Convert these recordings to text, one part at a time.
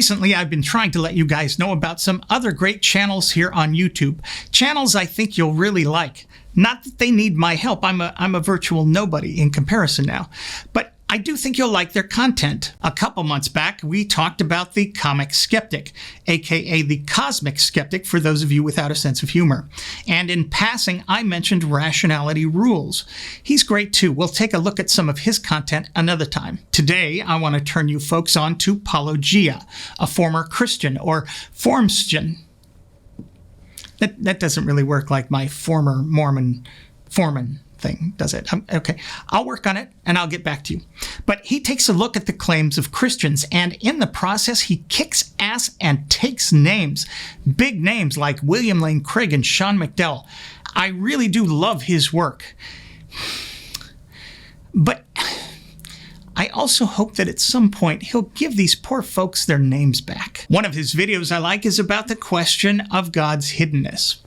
Recently, I've been trying to let you guys know about some other great channels here on YouTube. Channels I think you'll really like. Not that they need my help. I'm a virtual nobody in comparison now. But I do think you'll like their content. A couple months back, we talked about the comic skeptic, aka the cosmic skeptic for those of you without a sense of humor. And in passing, I mentioned Rationality Rules. He's great too. We'll take a look at some of his content another time. Today, I want to turn you folks on to Paulo Gia, a former Christian or Formstian. That doesn't really work like my former Mormon foreman thing, does it? Okay, I'll work on it and I'll get back to you. But he takes a look at the claims of Christians, and in the process, he kicks ass and takes names. Big names like William Lane Craig and Sean McDowell. I really do love his work. But I also hope that at some point he'll give these poor folks their names back. One of his videos I like is about the question of God's hiddenness.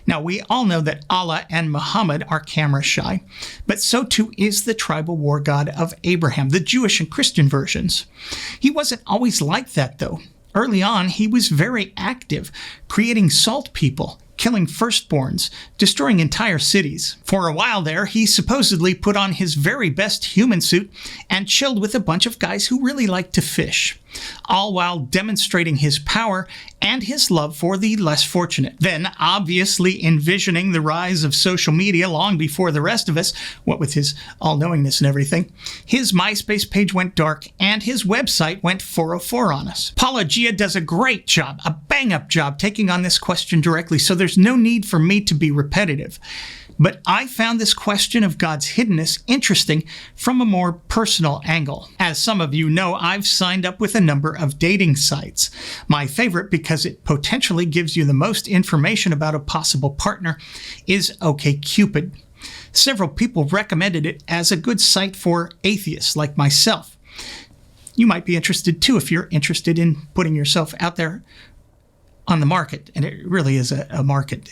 Now, we all know that Allah and Muhammad are camera shy, but so too is the tribal war god of Abraham, the Jewish and Christian versions. He wasn't always like that, though. Early on, he was very active, creating salt people, killing firstborns, destroying entire cities. For a while there, he supposedly put on his very best human suit and chilled with a bunch of guys who really liked to fish, all while demonstrating his power and his love for the less fortunate. Then, obviously envisioning the rise of social media long before the rest of us, what with his all-knowingness and everything, his MySpace page went dark and his website went 404 on us. Paulo Gia does a great job, a bang-up job, taking on this question directly, so there's no need for me to be repetitive. But I found this question of God's hiddenness interesting from a more personal angle. As some of you know, I've signed up with a number of dating sites. My favorite, because it potentially gives you the most information about a possible partner, is OkCupid. Several people recommended it as a good site for atheists like myself. You might be interested too if you're interested in putting yourself out there on the market, and it really is a market.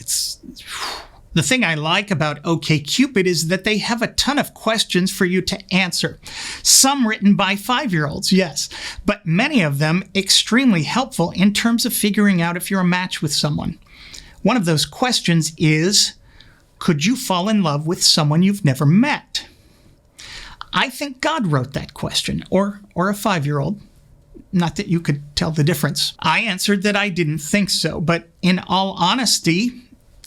The thing I like about OkCupid is that they have a ton of questions for you to answer. Some written by 5-year-olds, yes, but many of them extremely helpful in terms of figuring out if you're a match with someone. One of those questions is, could you fall in love with someone you've never met? I think God wrote that question, or a 5-year-old. Not that you could tell the difference. I answered that I didn't think so, but in all honesty,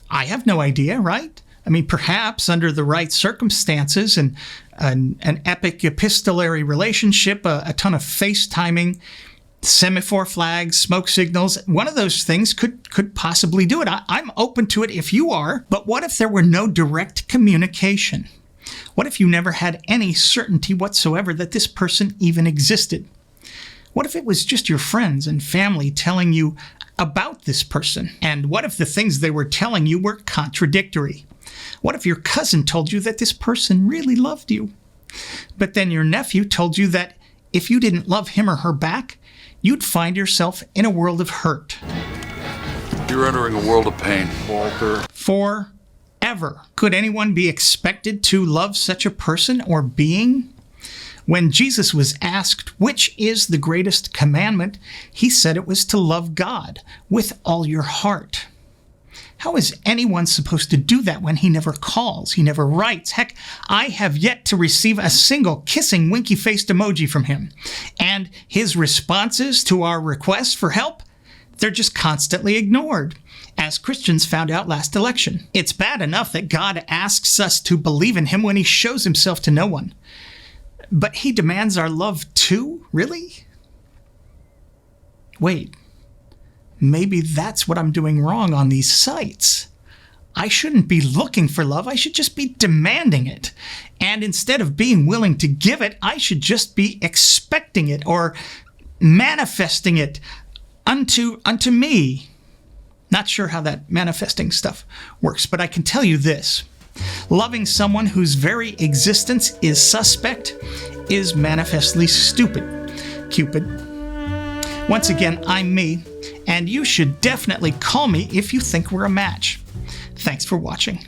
I have no idea, right? I mean, perhaps under the right circumstances and an epic epistolary relationship, a ton of FaceTiming, semaphore flags, smoke signals, one of those things could possibly do it. I'm open to it if you are, but what if there were no direct communication? What if you never had any certainty whatsoever that this person even existed? What if it was just your friends and family telling you about this person? And what if the things they were telling you were contradictory? What if your cousin told you that this person really loved you, but then your nephew told you that if you didn't love him or her back, you'd find yourself in a world of hurt? You're entering a world of pain, Walter. Forever. Could anyone be expected to love such a person or being? When Jesus was asked which is the greatest commandment, he said it was to love God with all your heart. How is anyone supposed to do that when he never calls, he never writes? Heck, I have yet to receive a single kissing, winky-faced emoji from him. And his responses to our requests for help, they're just constantly ignored, as Christians found out last election. It's bad enough that God asks us to believe in him when he shows himself to no one. But he demands our love too? Really? Wait, maybe that's what I'm doing wrong on these sites. I shouldn't be looking for love. I should just be demanding it. And instead of being willing to give it, I should just be expecting it or manifesting it unto me. Not sure how that manifesting stuff works, but I can tell you this. Loving someone whose very existence is suspect is manifestly stupid, Cupid. Once again, I'm me, and you should definitely call me if you think we're a match. Thanks for watching.